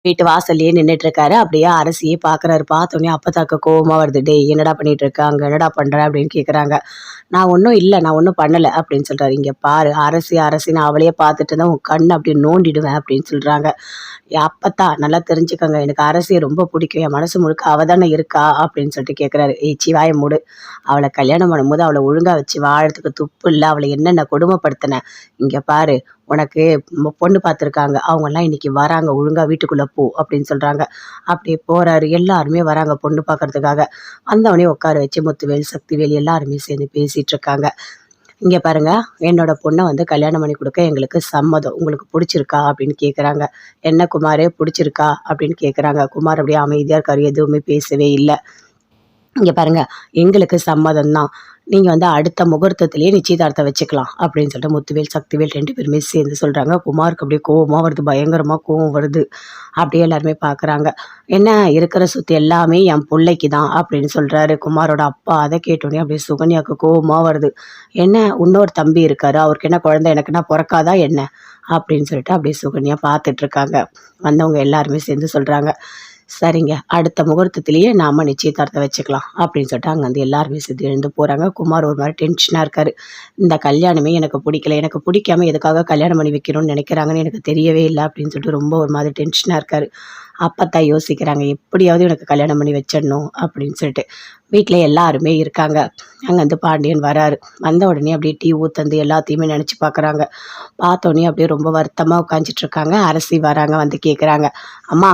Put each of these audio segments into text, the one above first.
வீட்டு வாசல்லயே நின்னுட்டு இருக்காரு. அப்படியே அரசியே பார்க்குறாரு. பார்த்தோனே அப்பத்தாக்கு கோவமா வருது. "டேய் என்னடா பண்ணிட்டு இருக்க? அங்க என்னடா பண்ற?" அப்படின்னு கேட்குறாங்க. "நான் ஒண்ணும் இல்ல. நான் ஒண்ணும் பண்ணல" அப்படின்னு சொல்றாரு. "இங்க பாரு அரசி அரசின்னு அவளையே பார்த்துட்டு இருந்தா உன் கண்ண அப்படியே நோண்டிடுவேன்" அப்படின்னு சொல்றாங்க. அப்பத்தா நல்லா தெரிஞ்சுக்கங்க. எனக்கு அரசிய ரொம்ப பிடிக்கும். என் மனசு முழுக்க அவ தானே இருக்கா அப்படின்னு சொல்லிட்டு கேட்குறாரு. "ஏய் சீ வாய மூடு. அவள கல்யாணம் பண்ணும்போது அவள ஒழுங்கா வச்சு வாழறதுக்கு துப்பு இல்ல. அவள என்னென்ன கொடுமைப்படுத்துன. இங்க பாரு உனக்கு பொண்ணு பார்த்துருக்காங்க. அவங்கலாம் இன்னைக்கு வராங்க. ஒழுங்கா வீட்டுக்குள்ள போ" அப்படின்னு சொல்றாங்க. அப்படியே போறாரு. எல்லாருமே வராங்க பொண்ணு பார்க்கறதுக்காக. வந்தவொடனே உட்கார வச்சு முத்துவேல், சக்திவேல் எல்லாருமே சேர்ந்து பேசிட்டு இருக்காங்க. "இங்க பாருங்க, என்னோட பொண்ண வந்து கல்யாணம் பண்ணி குடுக்க எங்களுக்கு சம்மதம். உங்களுக்கு புடிச்சிருக்கா?" அப்படின்னு கேட்குறாங்க. "என்ன குமாரு புடிச்சிருக்கா?" அப்படின்னு கேட்குறாங்க. குமார் அப்படியே அமைதியா இருக்காரு. எதுவுமே பேசவே இல்ல. "இங்க பாருங்க, எங்களுக்கு சம்மதம் தான். நீங்க வந்து அடுத்த முகூர்த்தத்திலேயே நிச்சயதார்த்தம் வச்சுக்கலாம்" அப்படின்னு சொல்லிட்டு முத்துவேல், சக்திவேல் 2 பேருமே சேர்ந்து சொல்றாங்க. குமாருக்கு அப்படியே கோவமா வருது. பயங்கரமா கோவம் வருது. அப்படியே எல்லாருமே பார்க்குறாங்க. "என்ன இருக்கிற சொத்து எல்லாமே என் புள்ளைக்கு தான்" அப்படின்னு சொல்றாரு குமாரோட அப்பா. அத கேட்டோனே அப்படியே சுகன்யாவுக்கு கோவமா வருது. "என்ன இன்னொரு தம்பி இருக்காரு. அவருக்கு என்ன குழந்தை எனக்குன்னா பொறக்காதா என்ன?" அப்படின்னு சொல்லிட்டு அப்படியே சுகன்யா பார்த்துட்டு இருக்காங்க. வந்தவங்க எல்லாருமே சேர்ந்து சொல்றாங்க. "சரிங்க. அடுத்த முகூர்த்தத்திலேயே நாம நிச்சயதார்த்தம் வச்சுக்கலாம்" அப்படின்னு சொல்லிட்டு அங்கேருந்து எல்லாருமே சேர்ந்து எழுந்து போறாங்க. குமார் ஒரு மாரி டென்ஷனா இருக்காரு. இந்த கல்யாணமே எனக்கு பிடிக்கல. எனக்கு பிடிக்காம எதுக்காக கல்யாணம் பண்ணி வைக்கணும்னு நினைக்கிறாங்கன்னு எனக்கு தெரியவே இல்ல அப்படின்னு சொல்லிட்டு ரொம்ப ஒரு மாதிரி டென்ஷனா இருக்காரு. அப்பத்தான் யோசிக்கிறாங்க. எப்படியாவது எனக்கு கல்யாணம் பண்ணி வச்சிடணும் அப்படின்னு சொல்லிட்டு. வீட்ல எல்லாருமே இருக்காங்க. அங்கேருந்து பாண்டியன் வராரு. வந்த உடனே அப்படியே டீ ஊத்தந்து எல்லாத்தையுமே நினைச்சு பார்க்குறாங்க. பார்த்தோனே அப்படியே ரொம்ப வருத்தமா உட்காந்துட்டு இருக்காங்க. அரசி வராங்க. வந்து கேட்குறாங்க. "அம்மா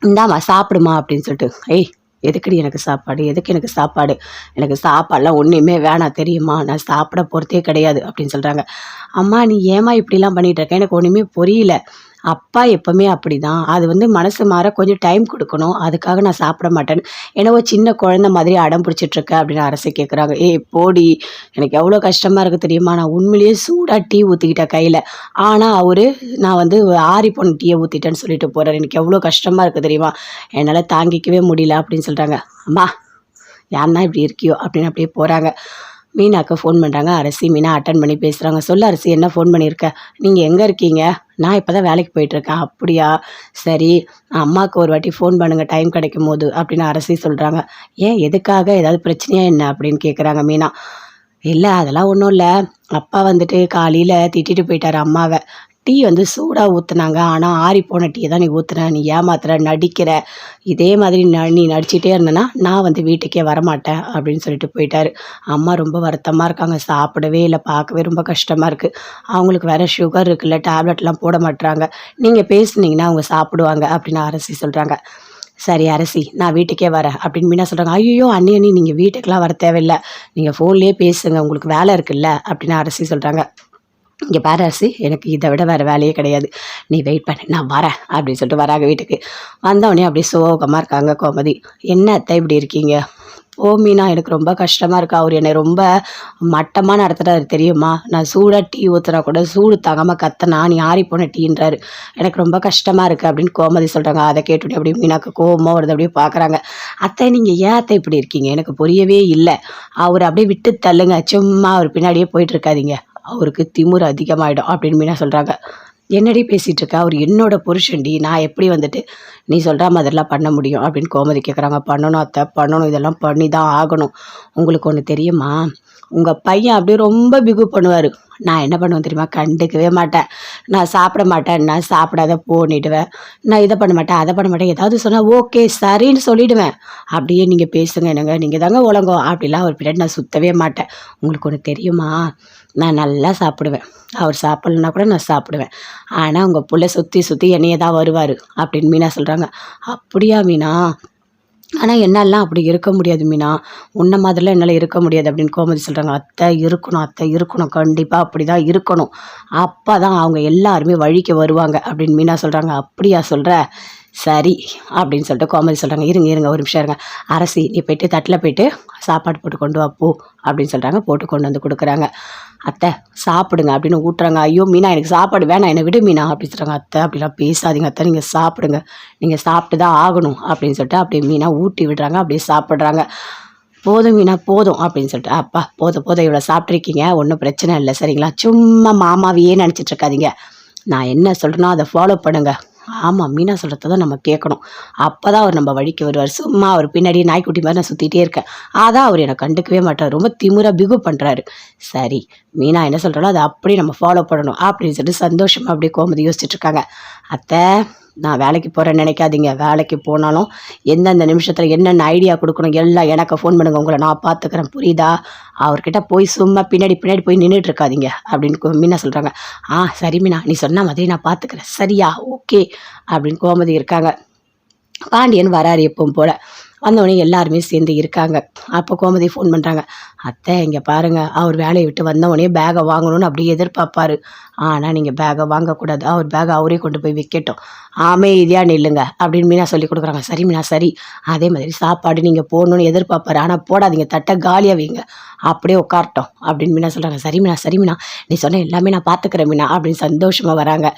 இந்தாம்மா சாப்பிடுமா" அப்படின்னு சொல்லிட்டு. "ஏய் எதுக்குடி எனக்கு சாப்பாடு? எதுக்கு எனக்கு சாப்பாடு? எனக்கு சாப்பாடுலாம் ஒண்ணுமே வேணாம் தெரியுமா? நான் சாப்பிட போறதே கிடையாது" அப்படின்னு சொல்றாங்க. "அம்மா நீ ஏம்மா இப்படிலாம் பண்ணிட்டு இருக்க? எனக்கு ஒண்ணுமே புரியல. அப்பா எப்பவுமே அப்படிதான். அது வந்து மனசு மாற கொஞ்சம் டைம் குடுக்கணும். அதுக்காக நான் சாப்பிட மாட்டேன்னு என்னவோ சின்ன குழந்தை மாதிரி அடம் பிடிச்சிட்டு இருக்க" அப்படின்னு அரசி கேட்குறாங்க. "ஏய் போடி! எனக்கு எவ்வளோ கஷ்டமா இருக்கு தெரியுமா? நான் உண்மையிலேயே சூடா டீ ஊத்திக்கிட்டேன் கையில. ஆனா அவரு நான் வந்து ஆறி போன டீய ஊத்திட்டேன்னு சொல்லிட்டு போறாரு. எனக்கு எவ்வளோ கஷ்டமா இருக்கு தெரியுமா? என்னால தாங்கிக்கவே முடியல" அப்படின்னு சொல்றாங்க. "அம்மா ஏன் தான் இப்படி இருக்கியோ" அப்படின்னு அப்படியே போறாங்க. மீனாக்கு ஃபோன் பண்றாங்க. அரசி மீனா அட்டெண்ட் பண்ணி பேசுறாங்க. "சொல்லு அரசி என்ன ஃபோன் பண்ணியிருக்க? நீங்க எங்க இருக்கீங்க?" "நான் இப்ப தான் வேலைக்கு போயிட்டுருக்கேன்." "அப்படியா? சரி அம்மாவுக்கு ஒரு வாட்டி ஃபோன் பண்ணுங்க டைம் கிடைக்கும்போது" அப்படின்னு அரசி சொல்றாங்க. "ஏன் எதுக்காக? ஏதாவது பிரச்சனையா என்ன?" அப்படின்னு கேட்குறாங்க மீனா. "இல்ல அதெல்லாம் ஒண்ணும் இல்ல. அப்பா வந்துட்டு காலையில திட்டிட்டு போயிட்டாரு அம்மாவ. டீ வந்து சூடா ஊத்துனாங்க. ஆனா ஆறிப்போன டீய தான் நீ ஊத்துன. நீ ஏமாத்துற, நடிக்கிற. இதே மாதிரி நீ நடிச்சிட்டே இருந்தன்னா, நான் வந்து வீட்டுக்கே வரமாட்டேன்" அப்படின்னு சொல்லிட்டு போயிட்டாரு. அம்மா ரொம்ப வருத்தமா இருக்காங்க. சாப்பிடவே இல்ல. பார்க்கவே ரொம்ப கஷ்டமா இருக்கு. அவங்களுக்கு வேற சுகர் இருக்குல்ல, டேப்லெட்லாம் போட மாட்றாங்க. நீங்க பேசுனீங்கன்னா அவங்க சாப்பிடுவாங்க அப்படின்னு அரசி சொல்றாங்க. "சரி அரசி, நான் வீட்டுக்கே வரேன்" அப்படின்னு மீனா சொல்றாங்க. "ஐய்யய்யோ! அண்ணி நீங்க வீட்டுக்குலாம் வர தேவையில்ல. நீங்க ஃபோன்லயே பேசுங்க. உங்களுக்கு வேலை இருக்குல்ல" அப்படின்னு அரசி சொல்றாங்க. "இங்க பாரு அரசி, எனக்கு இத விட வேற வேலையே கிடையாது. நீ வெயிட் பண்ணு. நான் வரேன்" அப்படின்னு சொல்லிட்டு வராங்க வீட்டுக்கு. வந்தவுடனே அப்படியே சோகமா இருக்காங்க கோமதி. "என்ன அத்தை இப்படி இருக்கீங்க?" "ஓ மீனா எனக்கு ரொம்ப கஷ்டமா இருக்கு. அவரு என்னை ரொம்ப மட்டமா நடத்துறாரு தெரியுமா? நான் சூடா டீ ஊத்துனா கூட சூடு தாங்காம கத்துனா, நீ ஆறிப்போன டீன்றாரு. எனக்கு ரொம்ப கஷ்டமா இருக்கு" அப்படின்னு கோமதி சொல்றாங்க. அத கேட்டுட்டு அப்படியே மீனாக்கு கோவமா வருது. அப்படியே பார்க்குறாங்க. "அத்தை நீங்க ஏன் அத்தை இப்படி இருக்கீங்க? எனக்கு புரியவே இல்ல. அவர அப்படியே விட்டு தள்ளுங்க. சும்மா அவர் பின்னாடியே போயிட்டு இருக்காதீங்க. அவருக்கு திமிரு அதிகமாயிடும்" அப்படின்னு மீனா சொல்றாங்க. "என்னடி பேசிட்டு இருக்க? அவரு என்னோட புருஷன்டி. நான் எப்படி வந்துட்டு நீ சொல்ற மாதிரிலாம் பண்ண முடியும்?" அப்படின்னு கோமதி கேட்குறாங்க. "பண்ணணும் அத்தை, பண்ணணும். இதெல்லாம் பண்ணி தான் ஆகணும். உங்களுக்கு ஒண்ணு தெரியுமா? உங்க பையன் அப்படியே ரொம்ப பிகு பண்ணுவாரு. நான் என்ன பண்ணுவேன் தெரியுமா? கண்டுக்கவே மாட்டேன். நான் சாப்பிட மாட்டேன். நான் சாப்பிடாத போனிடுவேன். நான் இத பண்ண மாட்டேன், அத பண்ண மாட்டேன். ஏதாவது சொன்னா ஓகே சரின்னு சொல்லிடுவேன். அப்படியே நீங்க பேசுங்க என்னங்க. நீங்க தாங்க உலகம். அப்படிலாம் அவர் பின்னாடி நான் சுத்தவே மாட்டேன். உங்களுக்கு ஒண்ணு தெரியுமா? நான் நல்லா சாப்பிடுவேன். அவர் சாப்பிடலன்னா கூட நான் சாப்பிடுவேன். ஆனா உங்க புள்ள சுத்தி சுத்தி என்னைய தான் வருவாரு" அப்படின்னு மீனா சொல்றாங்க. "அப்படியா மீனா? ஆனா என்னாலலாம் அப்படி இருக்க முடியாது மீனா. உன்ன மாதிரிலாம் என்னால இருக்க முடியாது" அப்படின்னு கோமதி சொல்றாங்க. "அத்தை இருக்கணும், அத்தை இருக்கணும். கண்டிப்பா அப்படிதான் இருக்கணும். அப்பதான் அவங்க எல்லாருமே வழிக்கு வருவாங்க" அப்படின்னு மீனா சொல்றாங்க. "அப்படியா சொல்ற? சரி" அப்படின்னு சொல்லிட்டு கோமதி சொல்றாங்க. இருங்க ஒரு நிமிஷம் இருங்க. அரசி நீ போயிட்டு தட்டுல போயிட்டு சாப்பாடு போட்டு கொண்டு வா போ" அப்படின்னு சொல்றாங்க. போட்டு கொண்டு வந்து குடுக்குறாங்க. "அத்தை சாப்பிடுங்க" அப்படின்னு ஊட்டுறாங்க. "ஐயோ மீனா எனக்கு சாப்பாடு வேணாம். என்னை விடு மீனா" அப்படின்னு சொல்றாங்க. "அத்தை அப்படிலாம் பேசாதீங்க அத்தை. நீங்க சாப்பிடுங்க. நீங்க சாப்பிட்டு தான் ஆகணும்" அப்படின்னு சொல்லிட்டு அப்படியே மீனா ஊட்டி விடுறாங்க. அப்படியே சாப்பிடுறாங்க. "போதும் மீனா போதும்" அப்படின்னு சொல்லிட்டு. "அப்பா போதும் இவ்வளோ சாப்பிட்ருக்கீங்க. ஒண்ணும் பிரச்சனை இல்ல சரிங்களா? சும்மா மாமாவையே நினைச்சிட்டு இருக்காதீங்க. நான் என்ன சொல்றேனோ அத ஃபாலோ பண்ணுங்க. ஆமாம், மீனா சொல்கிறத தான் நம்ம கேட்கணும். அப்போ தான் அவர் நம்ம வழிக்கு வருவார். சும்மா அவர் பின்னாடியே நாய்க்குட்டி மாதிரி நான் சுற்றிட்டே இருக்கேன். அதான் அவர் என்னை கண்டுக்கவே மாட்டார். ரொம்ப திமிரா பிகு பண்ணுறாரு. சரி, மீனா என்ன சொல்கிறாலோ அதை அப்படியே நம்ம ஃபாலோ பண்ணணும் அப்படின்னு சொல்லிட்டு சந்தோஷமாக அப்படியே கோமதி யோசிச்சுட்டு இருக்காங்க. அத்தை, நான் வேலைக்கு போகிறேன்னு நினைக்காதீங்க. வேலைக்கு போனாலும் எந்தெந்த நிமிஷத்தில் என்னென்ன ஐடியா கொடுக்கணும் எல்லாம் எனக்கு ஃபோன் பண்ணுங்கள். உங்களை நான் பார்த்துக்கிறேன், புரியுதா? அவர்கிட்ட போய் சும்மா பின்னாடி பின்னாடி போய் நின்றுட்டு இருக்காதீங்க அப்படின்னு மீனா சொல்கிறாங்க. சரி மீனா, நீ சொன்ன மாதிரி நான் பார்த்துக்கிறேன், சரியா? ஓகே அப்படின்னு கோமதி இருக்காங்க. பாண்டியன் வராரு எப்பவும் போல். வந்தவொடனே எல்லாருமே சேர்ந்து இருக்காங்க. அப்போ கோமதி ஃபோன் பண்ணுறாங்க. அத்தை, இங்கே பாருங்கள், அவர் வேலையை விட்டு வந்தவொடனே பேகை வாங்கணும்னு அப்படியே எதிர்பார்ப்பாரு. ஆனால் நீங்கள் பேகை வாங்கக்கூடாது, அவர் பேகை அவரே கொண்டு போய் விற்கட்டும், அமைதியாக நில்லுங்க அப்படின்னு மீனா சொல்லி கொடுக்குறாங்க. சரி மீனா, சரி. அதே மாதிரி சாப்பாடு நீங்கள் போடணும்னு எதிர்பார்ப்பாரு, ஆனால் போடாதீங்க, தட்டை காலியாக வைங்க, அப்படியே உட்காரட்டும் அப்படின்னு மீனா சொல்கிறாங்க. சரி மீனா, சரி மீனா, நீ சொன்ன எல்லாமே நான் பார்த்துக்கிறேன் மீனா அப்படின்னு சந்தோஷமாக வராங்க.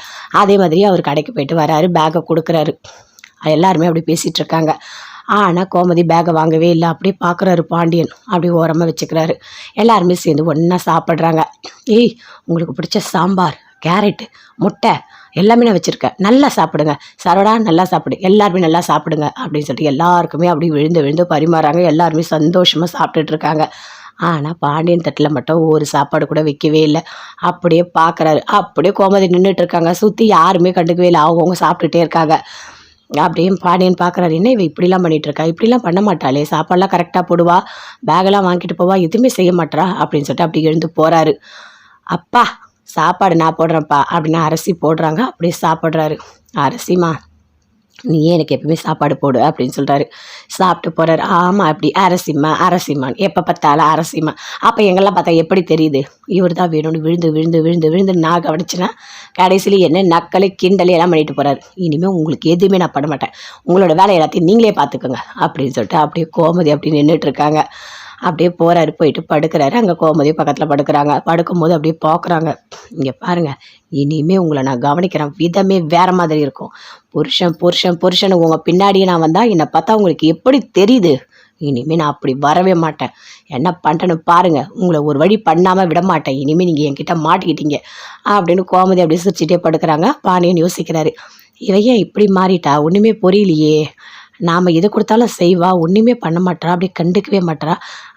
அதே மாதிரி அவர் கடைக்கு போயிட்டு வராரு, பேகை கொடுக்குறாரு. எல்லாருமே அப்படி பேசிகிட்டு இருக்காங்க. ஆனால் கோமதி பேகை வாங்கவே இல்லை. அப்படியே பார்க்குறாரு பாண்டியன், அப்படியே ஓரமாக வச்சுக்கிறாரு. எல்லாருமே சேர்ந்து ஒன்றா சாப்பிட்றாங்க. ஏய், உங்களுக்கு பிடிச்ச சாம்பார், கேரட்டு, முட்டை எல்லாமே நான் வச்சுருக்கேன், நல்லா சாப்பிடுங்க, சரவடா நல்லா சாப்பிடு, எல்லாருமே நல்லா சாப்பிடுங்க அப்படின்னு சொல்லிட்டு எல்லாருக்குமே அப்படியே விழுந்து விழுந்து பரிமாறாங்க. எல்லாருமே சந்தோஷமாக சாப்பிட்டுட்டு இருக்காங்க. ஆனால் பாண்டியன் தட்டில் மட்டும் ஒரு சாப்பாடு கூட வைக்கவே இல்லை. அப்படியே பார்க்குறாரு. அப்படியே கோமதி நின்றுட்டு இருக்காங்க. சுற்றி யாருமே கண்டுக்கவே இல்லை, அவங்கவுங்க சாப்பிட்டுட்டே இருக்காங்க. அப்படியே பாண்டியன் பார்க்குறாரு. என்ன இவ இப்படிலாம் பண்ணிகிட்ருக்கா, இப்படிலாம் பண்ண மாட்டாளே, சாப்பாடெலாம் கரெக்டாக போடுவா, பேகெல்லாம் வாங்கிட்டு போவா, எதுவுமே செய்ய மாட்டா அப்படின்னு சொல்லிட்டு அப்படி எழுந்து போகிறாரு. அப்பா, சாப்பாடு நான் போடுறேன்ப்பா அப்படின்னு அரிசி போடுறாங்க. அப்படியே சாப்பிட்றாரு. அரிசிமா, நீயே எனக்கு எப்பவுமே சாப்பாடு போடு அப்படின்னு சொல்கிறாரு. சாப்பிட்டு போகிறாரு. ஆமாம், அப்படி அரசிம்மான்னு எப்போ பார்த்தாலும் அரசிம்மா. அப்போ எங்கெல்லாம் பார்த்தா எப்படி தெரியுது இவர் தான் வேணும்னு விழுந்து விழுந்து விழுந்து விழுந்து நான் கவனிச்சுன்னா கடைசியில் என்ன நக்கலை கிண்டலை எல்லாம் பண்ணிட்டு போகிறாரு. இனிமேல் உங்களுக்கு எதுவுமே நான் பண்ண மாட்டேன், உங்களோட வேலை எல்லாத்தையும் நீங்களே பார்த்துக்கோங்க அப்படின்னு சொல்லிட்டு அப்படியே கோமதி அப்படி நின்றுட்டுருக்காங்க. அப்படியே போகிறாரு. போயிட்டு படுக்கிறாரு. அங்கே கோமதி பக்கத்தில் படுக்கிறாங்க. படுக்கும்போது அப்படியே பார்க்குறாங்க. இங்கே பாருங்கள், இனிமேல் உங்களை நான் கவனிக்கிறேன் விதமே வேறு மாதிரி இருக்கும். புருஷன் புருஷன் புருஷன் உங்கள் பின்னாடியே நான் வந்தால் என்னை பார்த்தா உங்களுக்கு எப்படி தெரியுது? இனிமேல் நான் அப்படி வரவே மாட்டேன். என்ன பண்ணுறேன்னு பாருங்கள், உங்களை ஒரு வழி பண்ணாமல் விட மாட்டேன். இனிமேல் நீங்கள் என்கிட்ட மாட்டிக்கிட்டீங்க அப்படின்னு கோமதி அப்படியே சிரிச்சிட்டே படுக்கிறாங்க. பாண்டியன் யோசிக்கிறாரு. இவையே இப்படி மாறிட்டா, ஒன்றுமே புரியலையே, நாம் எது கொடுத்தாலும் செய்வா, ஒன்றுமே பண்ண மாட்டா, அப்படியே கண்டுக்கவே மாட்டா,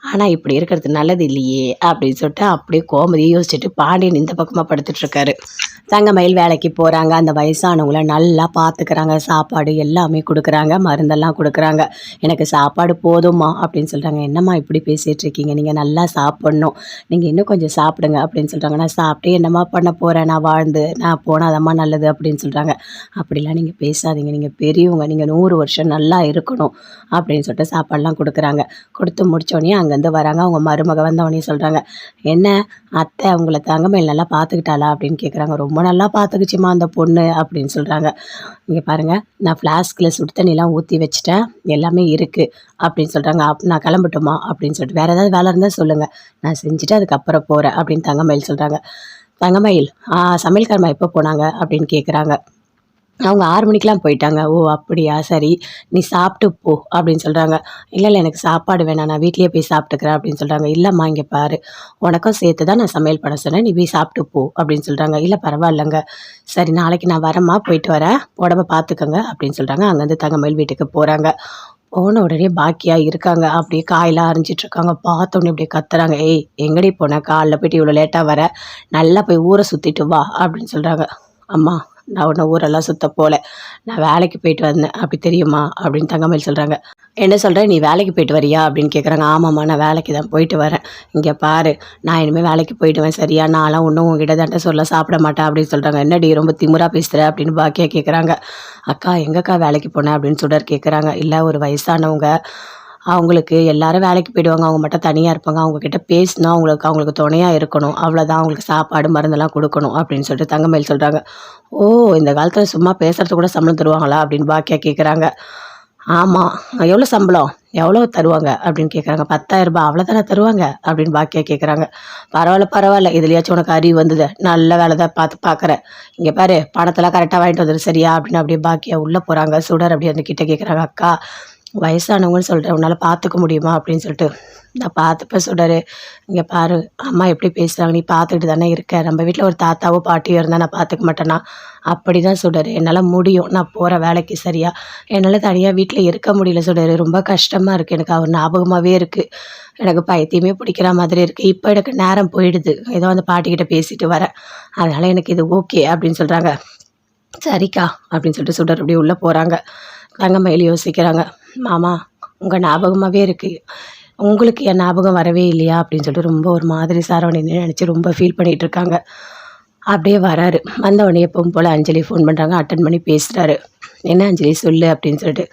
ஆனால் இப்படி இருக்கிறது நல்லது இல்லையே அப்படின்னு சொல்லிட்டு அப்படியே கோமதியை யோசிச்சுட்டு பாண்டியன் இந்த பக்கமாக படுத்துட்ருக்காரு. தங்கமயில் வேலைக்கு போகிறாங்க. அந்த வயசானவங்கள நல்லா பார்த்துக்கிறாங்க. சாப்பாடு எல்லாமே கொடுக்குறாங்க, மருந்தெல்லாம் கொடுக்குறாங்க. எனக்கு சாப்பாடு போதுமா அப்படின்னு சொல்கிறாங்க. என்னம்மா இப்படி பேசிகிட்டு இருக்கீங்க, நீங்கள் நல்லா சாப்பிட்ணும், நீங்கள் இன்னும் கொஞ்சம் சாப்பிடுங்க அப்படின்னு சொல்கிறாங்க. நான் சாப்பிட்டு என்னம்மா பண்ண போகிறேன், நான் வாழ்ந்து நான் போனால் அதம்மா நல்லது அப்படின்னு சொல்கிறாங்க. அப்படிலாம் நீங்கள் பேசாதீங்க, நீங்கள் பெரியவங்க, நீங்கள் 100 வருஷம் நல்லா இருக்கணும் அப்படின்னு சொல்லிட்டு சாப்பாடெலாம் கொடுக்குறாங்க. கொடுத்து முடித்தோடனே அங்கேருந்து வராங்க. அவங்க மருமக வந்தவொடனே சொல்கிறாங்க. என்ன அத்தை, அவங்கள தங்கமயில் நல்லா பார்த்துக்கிட்டாளா அப்படின்னு கேட்குறாங்க. ரொம்ப நல்லா பார்த்துக்குச்சிம்மா அந்த பொண்ணு அப்படின்னு சொல்கிறாங்க. இங்கே பாருங்கள், நான் ஃப்ளாஸ்கில் சுடு தண்ணிலாம் ஊற்றி வச்சுட்டேன், எல்லாமே இருக்குது அப்படின்னு சொல்கிறாங்க. நான் கிளம்பட்டுமா அப்படின்னு சொல்லிட்டு, வேறு ஏதாவது வேலை இருந்தால் சொல்லுங்கள், நான் செஞ்சுட்டு அதுக்கப்புறம் போகிறேன் அப்படின்னு தங்கமயில் சொல்கிறாங்க. தங்கமயில், சமையல்காரமா எப்போ போனாங்க அப்படின்னு கேட்குறாங்க. அவங்க 6 மணிக்கெலாம் போயிட்டாங்க. ஓ அப்படியா, சரி, நீ சாப்பிட்டு போ அப்படின்னு சொல்கிறாங்க. இல்லை எனக்கு சாப்பாடு வேணாம், நான் வீட்லேயே போய் சாப்பிட்டுக்கிறேன் அப்படின்னு சொல்கிறாங்க. இல்லைம்மா, இங்கே பாரு, உனக்கும் சேர்த்து தான் நான் சமையல் பண்ண சொன்னேன், நீ போய் சாப்பிட்டு போ அப்படின்னு சொல்கிறாங்க. இல்லை பரவாயில்லைங்க, சரி நாளைக்கு நான் வரேம்மா, போயிட்டு வரேன், உடம்ப பார்த்துக்கோங்க அப்படின்னு சொல்கிறாங்க. அங்கேருந்து தங்கமயில் வீட்டுக்கு போகிறாங்க. போன உடனே பாக்கியாக இருக்காங்க. அப்படியே காயெல்லாம் அரைஞ்சிட்ருக்காங்க. பார்த்தோன்னே அப்படியே கத்துறாங்க. ஏய், எங்கடி போனேன், காலைல போய்ட்டு இவ்வளோ லேட்டாக வர, நல்லா போய் ஊரை சுற்றிட்டு வா அப்படின்னு சொல்கிறாங்க. அம்மா, நான் உன்னை ஊரெல்லாம் சுற்ற போகல, நான் வேலைக்கு போயிட்டு வந்தேன், அப்படி தெரியுமா அப்படின்னு தங்கமயில் சொல்கிறாங்க. என்ன சொல்கிறேன், நீ வேலைக்கு போயிட்டு வரியா அப்படின்னு கேட்குறாங்க. ஆமாம்மா, நான் வேலைக்கு தான் போயிட்டு வரேன். இங்கே பாரு, நான் இனிமேல் வேலைக்கு போயிடுவேன், சரியா? நான்லாம் ஒன்றும் உங்ககிட்ட தான்ட்ட சொல்ல சாப்பிட மாட்டேன் அப்படின்னு சொல்கிறாங்க. என்னடி ரொம்ப திமுறா பேசுகிற அப்படின்னு பாக்கியா கேட்குறாங்க. அக்கா, எங்கக்கா வேலைக்கு போனேன் அப்படின்னு சுடர் கேட்குறாங்க. இல்லை, ஒரு வயசானவங்க, அவங்களுக்கு எல்லாரும் வேலைக்கு போயிடுவாங்க, அவங்க மட்டும் தனியாக இருப்பாங்க, அவங்கக்கிட்ட பேசினா அவங்களுக்கு துணையாக இருக்கணும், அவ்வளோதான், அவங்களுக்கு சாப்பாடு மருந்தெல்லாம் கொடுக்கணும் அப்படின்னு சொல்லிட்டு தங்கமயில் சொல்கிறாங்க. ஓ, இந்த காலத்தில் சும்மா பேசுகிறது கூட சம்பளம் தருவாங்களா அப்படின்னு பாக்கியா கேட்குறாங்க. ஆமாம், எவ்வளோ சம்பளம், எவ்வளோ தருவாங்க அப்படின்னு கேட்குறாங்க. 10,000 ரூபாய், அவ்வளோதானே தருவாங்க அப்படின்னு பாக்கியா கேட்குறாங்க. பரவாயில்ல பரவாயில்ல, இதுலையாச்சும் உனக்கு அறிவு வந்தது, நல்ல வேலை தான் பார்க்குறேன். இங்கே பாரு, பணத்தெல்லாம் கரெக்டாக வாங்கிட்டு வந்துடு, சரியா அப்படின்னு அப்படியே பாக்கியா உள்ளே போகிறாங்க. சுடர் அப்படியே அந்த கிட்ட கேட்குறாங்க. அக்கா, வயசானவங்கன்னு சொல்கிறேன், உன்னால் பார்த்துக்க முடியுமா அப்படின்னு சொல்லிட்டு. நான் பார்த்துப்ப சொல்கிறாரு, இங்கே பாரு அம்மா எப்படி பேசுகிறாங்க, நீ பார்த்துக்கிட்டு தானே இருக்க, நம்ம வீட்டில் ஒரு தாத்தாவோ பாட்டியோ இருந்தால் நான் பார்த்துக்க மாட்டேனா, அப்படி தான் சொல்கிறாரு. என்னால் முடியும், நான் போகிற வேலைக்கு சரியா என்னால் தனியாக வீட்டில் இருக்க முடியல சொல்கிறாரு. ரொம்ப கஷ்டமாக இருக்குது, எனக்கு அவர் ஞாபகமாகவே இருக்குது, எனக்கு பைத்தியமே பிடிக்கிற மாதிரி இருக்குது, இப்போ எனக்கு நேரம் போயிடுது, ஏதோ அந்த பாட்டிக்கிட்ட பேசிட்டு வரேன், அதனால் எனக்கு இது ஓகே அப்படின்னு சொல்கிறாங்க. சரிக்கா அப்படின்னு சொல்லிட்டு சுடர் அப்படியே உள்ளே போகிறாங்க. தங்கமயில் யோசிக்கிறாங்க, மாமா உங்கள் ஞாபகமாகவே இருக்குது, உங்களுக்கு என் ஞாபகம் வரவே இல்லையா அப்படின்னு சொல்லிட்டு ரொம்ப ஒரு மாதிரி சரவணனை நினச்சி ரொம்ப ஃபீல் பண்ணிகிட்டு இருக்காங்க. அப்படியே வராரு. வந்தவொடனே எப்பவும் போல் அஞ்சலி ஃபோன் பண்ணுறாங்க, அட்டன் பண்ணி பேசுகிறாரு. என்ன அஞ்சலி சொல்லு அப்படின்னு சொல்லிட்டு.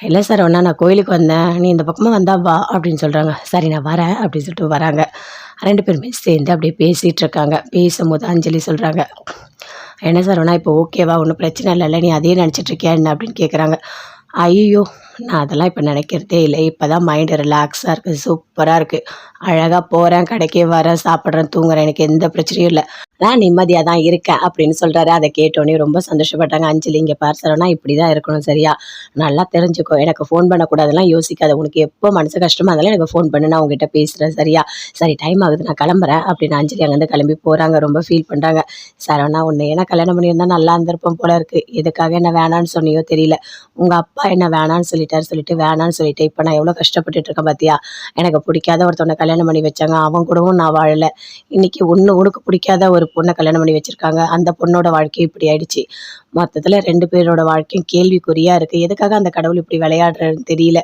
இல்லை சரவணா, நான் கோயிலுக்கு வந்தேன், நீ இந்த பக்கமாக வந்தா வா அப்படின்னு சொல்கிறாங்க. சரி நான் வரேன் அப்படின்னு சொல்லிட்டு வராங்க. 2 பேருமே சேர்ந்து அப்படியே பேசிகிட்டு இருக்காங்க. பேசும்போது அஞ்சலி சொல்கிறாங்க, என்ன சரவணா இப்போ ஓகேவா, ஒன்றும் பிரச்சனை இல்லைல்ல, நீ அதே நினச்சிட்ருக்கியா என்ன அப்படின்னு கேட்குறாங்க. ஐயோ நான் அதெல்லாம் இப்போ நினைக்கிறதே இல்லை, இப்போ தான் மைண்டு ரிலாக்ஸாக இருக்குது, சூப்பராக இருக்குது, அழகாக போகிறேன், கடைக்கே வரேன், சாப்பிட்றேன், தூங்குறேன், எனக்கு எந்த பிரச்சனையும் இல்லை, நான் நிம்மதியாக தான் இருக்கேன் அப்படின்னு சொல்கிறாரு. அதை கேட்டோன்னே ரொம்ப சந்தோஷப்பட்டாங்க. அஞ்சலி இங்கே பார் சரவணா, இப்படி தான் இருக்கணும் சரியா, நல்லா தெரிஞ்சுக்கோ, எனக்கு ஃபோன் பண்ணக்கூடாதெல்லாம் யோசிக்காத, உனக்கு எப்போ மனசு கஷ்டமாக இருந்தாலும் எனக்கு ஃபோன் பண்ணு, நான் உங்ககிட்ட பேசுகிறேன் சரியா, சரி டைம் ஆகுது நான் கிளம்புறேன் அப்படின்னு அஞ்சலி அங்கேருந்து கிளம்பி போகிறாங்க. ரொம்ப ஃபீல் பண்ணுறாங்க. சரவணா உன்னை ஏன்னா கல்யாணம் பண்ணியிருந்தா நல்லா இருந்திருப்போம் போல இருக்குது, எதுக்காக என்ன வேணான்னு சொன்னியோ தெரியல, உங்கள் அப்பா என்ன வேணான்னு சொல்லிட்டு வேணான்னு சொல்லிட்டு இப்போ நான் எவ்வளோ கஷ்டப்பட்டுட்டு இருக்கேன் பார்த்தியா, எனக்கு பிடிக்காத ஒருத்தவனை கல்யாணம் பண்ணி வச்சாங்க, அவன் கூடவும் நான் வாழலை, இன்றைக்கி உனக்கு பிடிக்காத ஒரு பொண்ணை கல்யாணம் பண்ணி வச்சுருக்காங்க, அந்த பொண்ணோட வாழ்க்கையும் இப்படி ஆயிடுச்சு, மொத்தத்தில் 2 பேரோட வாழ்க்கையும் கேள்விக்குறியாக இருக்குது, எதுக்காக அந்த கடவுள் இப்படி விளையாடுறதுன்னு தெரியல,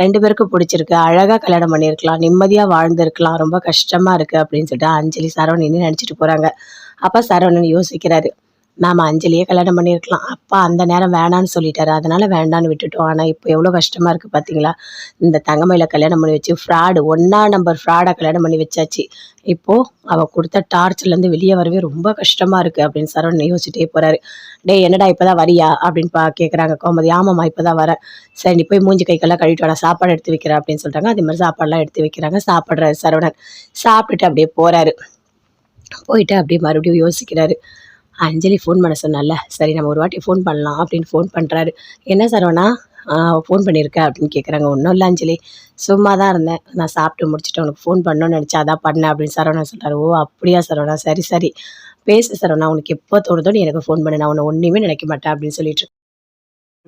2 பேருக்கும் பிடிச்சிருக்கு, அழகாக கல்யாணம் பண்ணியிருக்கலாம், நிம்மதியாக வாழ்ந்துருக்கலாம், ரொம்ப கஷ்டமாக இருக்குது அப்படின்னு சொல்லிட்டு அஞ்சலி சரவணன்னு நினச்சிட்டு போகிறாங்க. அப்போ சரவணன் யோசிக்கிறாரு, நாம் அஞ்சலியே கல்யாணம் பண்ணியிருக்கலாம், அப்பா அந்த நேரம் வேணான்னு சொல்லிட்டாரு, அதனால் வேண்டான்னு விட்டுட்டோம், ஆனால் இப்போ எவ்வளோ கஷ்டமாக இருக்குது பார்த்தீங்களா, இந்த தங்கமயில கல்யாணம் பண்ணி வச்சு ஃப்ராடு 1ஆம் நம்பர் ஃப்ராடை கல்யாணம் பண்ணி வச்சாச்சு, இப்போது அவள் கொடுத்த டார்ச்சர்லேருந்து வெளியே வரவே ரொம்ப கஷ்டமாக இருக்குது அப்படின்னு சரவணன் யோசிச்சுட்டே போகிறாரு. டேய் என்னடா இப்போ தான் வரியா அப்படின்னு கேட்குறாங்க கோமதி. ஆமாம்மா இப்போ தான் வரேன், சரி நீ போய் மூஞ்சி கைக்கெல்லாம் கழுவிட்டு வாடா, சாப்பாடு எடுத்து வைக்கிறேன் அப்படின்னு சொல்கிறாங்க. அதே மாதிரி சாப்பாடெலாம் எடுத்து வைக்கிறாங்க. சாப்பிட்றாரு சரவணன். சாப்பிட்டுட்டு அப்படியே போகிறாரு. போயிட்டு அப்படியே மறுபடியும் யோசிக்கிறாரு. அஞ்சலி ஃபோன் பண்ண சொன்னால, சரி நம்ம ஒரு வாட்டி ஃபோன் பண்ணலாம் அப்படின்னு ஃபோன் பண்ணுறாரு. என்ன சரவணா ஃபோன் பண்ணியிருக்க அப்படின்னு கேட்குறாங்க. ஒன்றும் இல்லை அஞ்சலி, சும்மா தான் இருந்தேன், நான் சாப்பிட்டு முடிச்சுட்டு உனக்கு ஃபோன் பண்ணணும்னு நினச்சா அதான் பண்ணேன் அப்படின்னு சரவணா சொல்கிறாரு. ஓ அப்படியா சரவணா, சரி சரி பேசு சரவணா, உனக்கு எப்போ தோணுதோ நீ எனக்கு ஃபோன் பண்ணு, நான் உன்னை ஒன்றுமே நினைக்க மாட்டேன் அப்படின்னு சொல்லிட்டு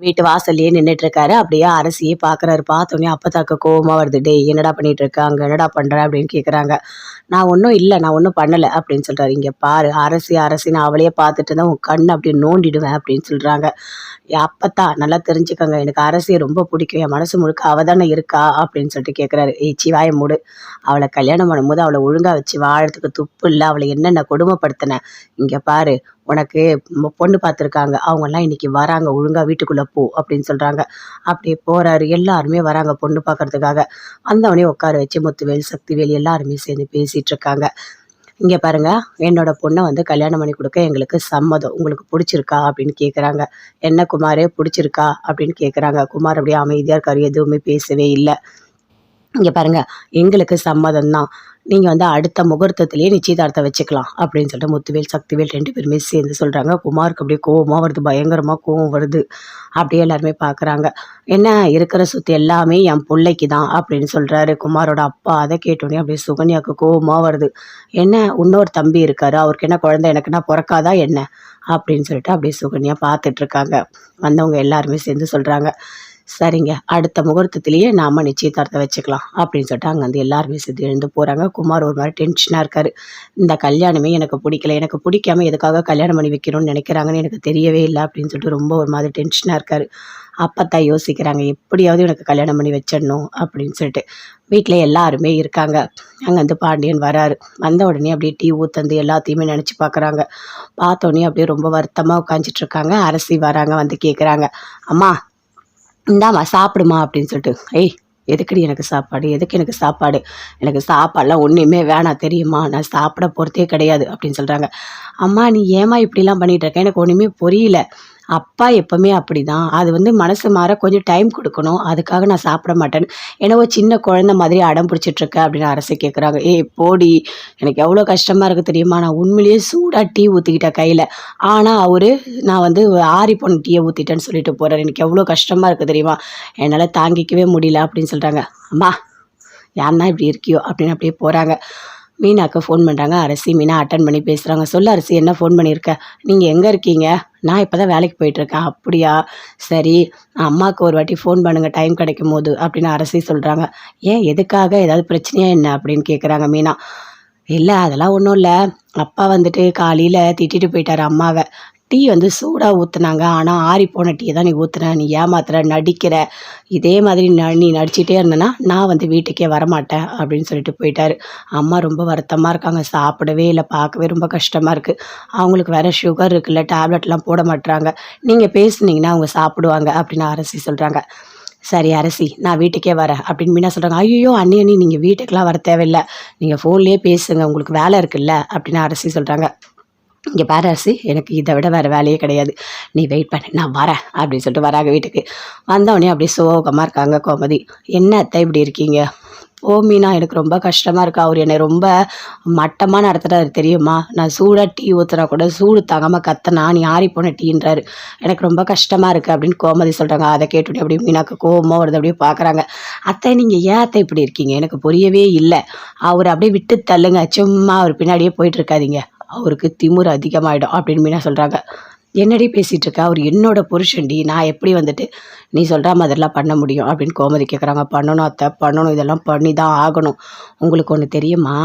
வீட்டு வாசல்லையே நின்றுட்டு இருக்காரு. அப்படியே அரசியே பார்க்குறாரு. பார்த்தோன்னே அப்பத்தாக்க கோவமாக வருது. டேய் என்னடா பண்ணிட்டு இருக்க, அங்கே என்னடா பண்ணுற அப்படின்னு கேட்குறாங்க. நான் ஒன்றும் இல்லை, நான் ஒன்றும் பண்ணலை அப்படின்னு சொல்கிறாரு. இங்கே பாரு அரசின்னு அவளையே பார்த்துட்டு இருந்தால் உன் கண் அப்படி நோண்டிடுவேன் அப்படின்னு சொல்கிறாங்க. அப்பத்தா நல்லா தெரிஞ்சுக்கோங்க, எனக்கு அரசியை ரொம்ப பிடிக்கும், என் மனசு முழுக்க அவள் தானே இருக்கா அப்படின்னு சொல்லிட்டு கேட்குறாரு. ஏச்சி வாயை மூடு, அவளை கல்யாணம் பண்ணும்போது அவளை ஒழுங்காக வச்சு வாழறதுக்கு துப்பு இல்லை, அவளை என்னென்ன கொடுமைப்படுத்தினேன், இங்கே பாரு உனக்கு பொண்ணு பார்த்துருக்காங்க, அவங்கெல்லாம் இன்னைக்கு வராங்க, ஒழுங்காக வீட்டுக்குள்ளே போ அப்படின்னு சொல்கிறாங்க. அப்படியே போகிறாரு. எல்லாருமே வராங்க பொண்ணு பார்க்கறதுக்காக. வந்தவொடனே உட்கார வச்சு முத்துவேல் சக்திவேல் எல்லாருமே சேர்ந்து பேசிகிட்டு இருக்காங்க. இங்கே பாருங்க, என்னோட பொண்ணை வந்து கல்யாணம் பண்ணி கொடுக்க எங்களுக்கு சம்மதம், உங்களுக்கு பிடிச்சிருக்கா அப்படின்னு கேட்குறாங்க. என்ன குமாரே பிடிச்சிருக்கா அப்படின்னு கேட்குறாங்க. குமார் அப்படியே அமைதியாக இருக்காரு, எதுவுமே பேசவே இல்லை. இங்கே பாருங்க, எங்களுக்கு சம்மதம் தான், நீங்கள் வந்து அடுத்த முகூர்த்தத்திலேயே நிச்சயதார்த்தம் வச்சுக்கலாம் அப்படின்னு சொல்லிட்டு முத்துவேல் சக்திவேல் 2 பேருமே சேர்ந்து சொல்கிறாங்க. குமாருக்கு அப்படியே கோவமாக வருது, பயங்கரமாக கோவம் வருது. அப்படியே எல்லாருமே பார்க்குறாங்க. என்ன இருக்கிற சொத்து எல்லாமே என் பிள்ளைக்கு தான் அப்படின்னு சொல்கிறாரு குமாரோட அப்பா. அதை கேட்டோன்னே அப்படியே சுகன்யாவுக்கு கோவமாக வருது. என்ன இன்னொரு தம்பி இருக்காரு, அவருக்கு என்ன குழந்தை எனக்குன்னா பிறக்காதா என்ன அப்படின்னு சொல்லிட்டு அப்படியே சுகன்யா பார்த்துட்ருக்காங்க. வந்தவங்க எல்லாருமே சேர்ந்து சொல்கிறாங்க, சரிங்க அடுத்த முகூர்த்தத்திலேயே நாம் நிச்சயதார்த்தம் வச்சுக்கலாம் அப்படின்னு சொல்லிட்டு அங்கேருந்து எல்லாருமே சேர்ந்து எழுந்து போகிறாங்க. குமார் ஒரு மாதிரி டென்ஷனாக இருக்கார். இந்த கல்யாணமே எனக்கு பிடிக்கல, எனக்கு பிடிக்காம எதுக்காக கல்யாணம் பண்ணி வைக்கணும்னு நினைக்கிறாங்கன்னு எனக்கு தெரியவே இல்லை அப்படின்னு சொல்லிட்டு ரொம்ப ஒரு மாதிரி டென்ஷனாக இருக்கார். அப்பத்தான் யோசிக்கிறாங்க, எப்படியாவது எனக்கு கல்யாணம் பண்ணி வச்சிடணும் அப்படின்னு சொல்லிட்டு. வீட்டில் எல்லாருமே இருக்காங்க. அங்கேருந்து பாண்டியன் வராரு. வந்த உடனே அப்படியே டீ ஊற்றந்து எல்லாத்தையுமே நினச்சி பார்க்குறாங்க. பார்த்தோன்னே அப்படியே ரொம்ப வருத்தமாக உட்காந்துட்ருக்காங்க. அரசி வராங்க, வந்து கேட்குறாங்க, அம்மா இந்தாம்மா சாப்பிடுமா அப்படின்னு சொல்லிட்டு. ஏய் எதுக்குடி எனக்கு சாப்பாடு, எதுக்கு எனக்கு சாப்பாடு, எனக்கு சாப்பாடெலாம் ஒன்றுமே வேணாம் தெரியுமா, நான் சாப்பிட போகிறதே கிடையாது அப்படின்னு சொல்கிறாங்க. அம்மா நீ ஏம்மா இப்படிலாம் பண்ணிகிட்டு இருக்க, எனக்கு ஒன்றுமே புரியல அப்பா எப்பவுமே அப்படிதான். அது வந்து மனசு மாற கொஞ்சம் டைம் குடுக்கணும். அதுக்காக நான் சாப்பிட மாட்டேன்னு, என்னவோ சின்ன குழந்தை மாதிரி அடம் பிடிச்சிட்டு இருக்க அப்படின்னு அரசி கேட்குறாங்க. "ஏய் போடி! எனக்கு எவ்வளோ கஷ்டமா இருக்கு தெரியுமா? நான் உண்மையிலேயே சூடா டீ ஊத்திக்கிட்டேன் கையில. ஆனா அவரு நான் வந்து ஆறிப்போன டீய ஊத்திட்டேன்னு சொல்லிட்டு போறாரு. எனக்கு எவ்வளோ கஷ்டமா இருக்கு தெரியுமா? என்னால தாங்கிக்கவே முடியல" அப்படின்னு சொல்றாங்க. "அம்மா யாருன்னா இப்படி இருக்கியோ?" அப்படின்னு அப்படியே போறாங்க. மீனாக்கு ஃபோன் பண்ணுறாங்க அரசி. மீனா அட்டன் பண்ணி பேசுகிறாங்க. "சொல்லு அரசி, என்ன ஃபோன் பண்ணியிருக்க? நீங்கள் எங்கே இருக்கீங்க?" "நான் இப்போ தான் வேலைக்கு போயிட்டுருக்கேன்." "அப்படியா? சரி, அம்மாவுக்கு ஒரு வாட்டி ஃபோன் பண்ணுங்கள் டைம் கிடைக்கும்போது" அப்படின்னு அரசி சொல்கிறாங்க. "ஏன் எதுக்காக? ஏதாவது பிரச்சனையா என்ன?" அப்படின்னு கேட்குறாங்க மீனா. "இல்ல அதெல்லாம் ஒன்றும் இல்ல. அப்பா வந்துட்டு காலையில திட்டிட்டு போயிட்டாரு அம்மாவ. டீ வந்து சூடா ஊத்துனாங்க. ஆனா ஆறிப்போன டீய தான் நீ ஊத்துன. நீ ஏமாத்துற, நடிக்கிற. இதே மாதிரி நீ நடிச்சிட்டே இருந்தன்னா, நான் வந்து வீட்டுக்கே வரமாட்டேன்" அப்படின்னு சொல்லிட்டு போயிட்டாரு. அம்மா ரொம்ப வருத்தமா இருக்காங்க. சாப்பிடவே இல்ல. பார்க்கவே ரொம்ப கஷ்டமா இருக்கு. அவங்களுக்கு வேற சுகர் இருக்குல்ல, டேப்லெட்லாம் போட மாட்றாங்க. நீங்க பேசுனீங்கன்னா அவங்க சாப்பிடுவாங்க அப்படின்னு அரசி சொல்றாங்க. "சரி அரசி, நான் வீட்டுக்கே வரேன்" அப்படின்னு மீனா சொல்றாங்க. "ஐயய்யோ! அண்ணி நீங்க வீட்டுக்கெல்லாம் வர தேவையில்ல. நீங்க ஃபோன்லயே பேசுங்க. உங்களுக்கு வேலை இருக்குல்ல" அப்படின்னு அரசி சொல்றாங்க. "இங்க பாரு அரசி, எனக்கு இத விட வேற வேலையே கிடையாது. நீ வெயிட் பண்ணு. நான் வரேன்" அப்படின்னு சொல்லிட்டு வராங்க வீட்டுக்கு. வந்தவுடனே அப்படியே சோகமா இருக்காங்க கோமதி. "என்ன அத்தை இப்படி இருக்கீங்க?" "போ மீனா, எனக்கு ரொம்ப கஷ்டமா இருக்கு. அவரு என்னை ரொம்ப மட்டமா நடத்துறாரு தெரியுமா? நான் சூடா டீ ஊத்துனா கூட சூடு தாங்காம கத்துனா, நீ ஆறிப்போன டீன்றாரு. எனக்கு ரொம்ப கஷ்டமா இருக்கு" அப்படின்னு கோமதி சொல்றாங்க. அத கேட்டுட்டு அப்படியே மீனாக்கு கோவமா வருது. அப்படியே பார்க்குறாங்க. "அத்தை நீங்க ஏன் அத்தை இப்படி இருக்கீங்க? எனக்கு புரியவே இல்ல. அவர அப்படியே விட்டு தள்ளுங்க. சும்மா அவர் பின்னாடியே போயிட்டு இருக்காதீங்க. அவருக்கு திமிரு அதிகமாயிடும்" அப்படின்னு மீனா சொல்றாங்க. "என்னடி பேசிட்டு இருக்க? அவரு என்னோட புருஷன்டி. நான் எப்படி வந்துட்டு நீ சொல்ற மாதிரிலாம் பண்ண முடியும்?" அப்படின்னு கோமதி கேட்குறாங்க. "பண்ணணும் அத்தை, பண்ணணும். இதெல்லாம் பண்ணி தான் ஆகணும். உங்களுக்கு ஒண்ணு தெரியுமா?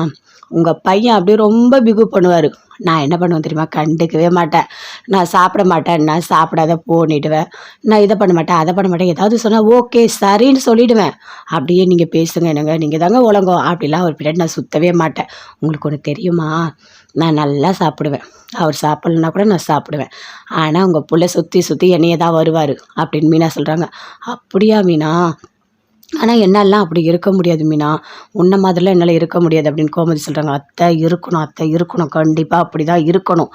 உங்க பையன் அப்படியே ரொம்ப பிகு பண்ணுவாரு. நான் என்ன பண்ணுவேன் தெரியுமா? கண்டுக்கவே மாட்டேன். நான் சாப்பிட மாட்டேன்னா, சாப்பிடாத போன்னிடுவேன். நான் இத பண்ண மாட்டேன், அத பண்ண மாட்டேன். ஏதாவது சொன்னா ஓகே, சரின்னு சொல்லிடுவேன். அப்படியே நீங்க பேசுங்க என்னங்க, நீங்க தாங்க உலகம் அப்படிலாம் அவர் பின்னாடி நான் சுத்தவே மாட்டேன். உங்களுக்கு ஒண்ணு தெரியுமா? நான் நல்லா சாப்பிடுவேன். அவர் சாப்பிடலன்னா கூட நான் சாப்பிடுவேன். ஆனா உங்க புள்ள சுத்தி சுத்தி என்னைய தான் வருவாரு" அப்படின்னு மீனா சொல்றாங்க. "அப்படியா மீனா? ஆனா என்னாலலாம் அப்படி இருக்க முடியாது மீனா. உன்ன மாதிரிலாம் என்னால இருக்க முடியாது" அப்படின்னு கோமதி சொல்றாங்க. "அத்தை இருக்கணும், அத்தை இருக்கணும். கண்டிப்பா அப்படிதான் இருக்கணும்.